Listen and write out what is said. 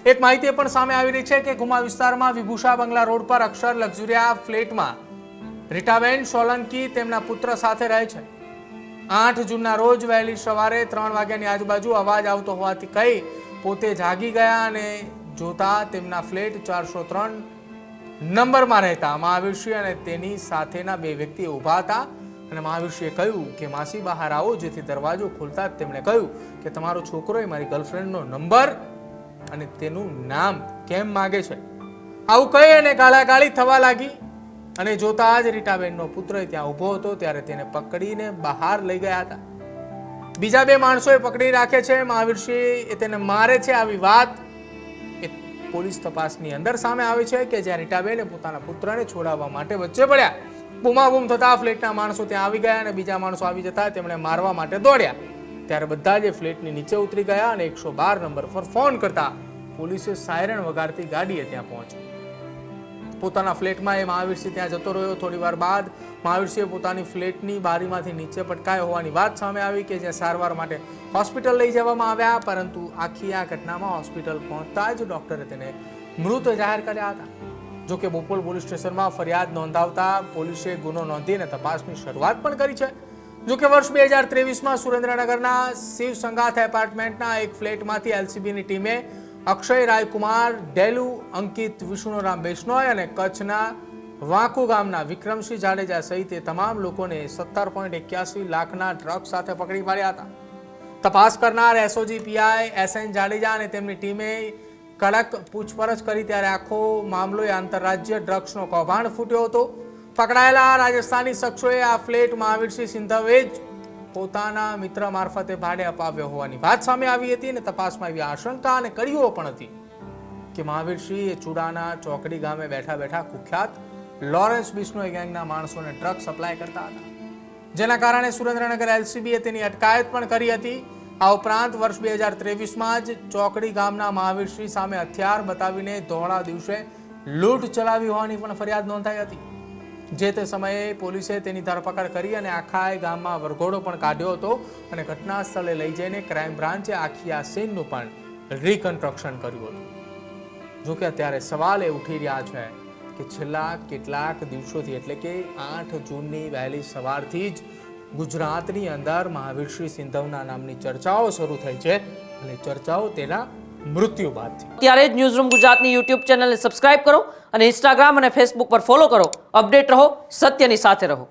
એક માહિતી પણ સામે આવી રહી છે કે ગુમા વિસ્તારમાં વિભૂષા બંગલા રોડ પર અક્ષર લક્ઝુરિયા ફ્લેટમાં રીટાબેન સોલંકી તેમના પુત્ર સાથે રહે છે। 8 જૂનના રોજ વહેલી સવારે 3 વાગ્યાની આજુબાજુ અવાજ આવતો હોવાથી કહી પોતે જાગી ગયા અને જોતા તેમના ફ્લેટ 403 નંબરમાં રહેતા મહાવીરસિંહ અને તેની સાથેના 2 વ્યક્તિ ઊભા હતા અને મહાવીરસિંહે કહ્યું કે માસી બહાર આવો, જેથી દરવાજો ખોલતા તેમણે કહ્યું કે તમારો છોકરો એ મારી ગર્લફ્રેન્ડનો નંબર અને તેનું નામ કેમ માગે છે। આવું કહી અને ગાળાગાળી થવા લાગી અને જોતા જ રીટાબેનનો પુત્ર ત્યાં ઊભો હતો ત્યારે તેને પકડીને બહાર લઈ ગયા હતા। બીજા 2 માણસોએ પકડી રાખે છે। મહાવીરસિંહ તેને મારે છે। આવી વાત એ પોલીસ તપાસની અંદર સામે આવી છે કે જ્યાં રીટાબેને પોતાના પુત્રને છોડાવવા માટે વચ્ચે પડ્યા। બૂમાબૂમ થતા ફ્લેટના માણસો ત્યાં આવી ગયા અને બીજા માણસો આવી જતા તેમણે મારવા માટે દોડ્યા। ત્યારે બધા જ ફ્લેટની નીચે ઉતરી ગયા અને 112 નંબર પર ફોન કરતા પોલીસે સાયરન વગાડતી ગાડીએ ત્યાં પહોંચી। પોતાના ફ્લેટમાં એ મહાવીરસિંહ ત્યાં જતો રહ્યો। થોડી વાર બાદ મહાવીરસિંહે પોતાની ફ્લેટની બારીમાંથી નીચે પટકાયો હોવાની વાત સામે આવી કે જ્યાં સારવાર માટે હોસ્પિટલ લઈ જવામાં આવ્યા, પરંતુ આખી આ ઘટનામાં હોસ્પિટલ પહોંચતા જ ડોક્ટરે તેને મૃત જાહેર કર્યા હતા। જોકે બોપલ પોલીસ સ્ટેશનમાં ફરિયાદ નોંધાવતા પોલીસે ગુનો નોંધીને તપાસની શરૂઆત પણ કરી છે। જોકે વર્ષ 2023માં સુરેન્દ્રનગરના શિવ સંગાથ એપાર્ટમેન્ટના એક ફ્લેટમાંથી એલસીબીની ટીમે અક્ષય રાયકુમાર, ડેલુ અંકિત વિષ્ણુરામ બેશનોય અને કચ્છના વાંકુ ગામના વિક્રમસિંહ જાડેજા સહિત તમામ લોકોને 17.81 લાખના ડ્રગ્સ સાથે પકડી પાડ્યા હતા। તપાસ કરનાર એસઓજી પીઆઈ એસએન જાડેજા અને તેમની ટીમે કડક પૂછપરછ કરી ત્યારે આખો મામલો આંતરરાજ્ય ડ્રગ્સનો કૌભાંડ ફૂટ્યો હતો। પકડાયેલા રાજસ્થાની શખ્સોએ આ ફ્લેટ મહાવીરસિંહ સિંધવે જ પોતાના મિત્ર મારફતે ભાડે અપાવ્યો હોવાની વાત સામે આવી હતી અને તપાસમાં એવી આશંકા અને કડીઓ પણ હતી કે મહાવીરસિંહ એ ચુડાના ચોકડી ગામે બેઠા બેઠા કુખ્યાત લોરેન્સ બિશ્નોઈ ગેંગના માણસોને ડ્રગ્સ સપ્લાય કરતા હતા, જેના કારણે સુરેન્દ્રનગર એલસીબીએ તેની અટકાયત પણ કરી હતી। આ ઉપરાંત વર્ષ 2023માં જ ચોકડી ગામના મહાવીરસિંહ સામે હથિયાર બતાવીને ધોળા દિવસે લૂંટ ચલાવી હોવાની પણ ફરિયાદ નોંધાઈ હતી। જે તે સમયે પોલીસે તેની ધરપકડ કરી અને આખા ગામમાં વરઘોડો પણ કાઢ્યો હતો અને ઘટના સ્થળે લઈ જઈને ક્રાઇમ બ્રાન્ચે આખી આ સીનનું પણ રિકન્સ્ટ્રક્શન કર્યું હતું। જોકે અત્યારે સવાલ એ ઉઠી રહ્યા છે કે છેલ્લા કેટલાક દિવસોથી એટલે કે 8 જૂનની વહેલી સવારથી જ ગુજરાતની અંદર મહાવીરસિંહ સિંધવના નામની ચર્ચાઓ શરૂ થઈ છે અને ચર્ચાઓ તેના મૃત્યુ બાદથી। ત્યારે જ ન્યૂઝરૂમ ગુજરાતની યુટ્યુબ ચેનલને સબસ્ક્રાઇબ કરો અને ઇન્સ્ટાગ્રામ અને ફેસબુક પર ફોલો કરો। અપડેટ રહો, સત્યની સાથે રહો।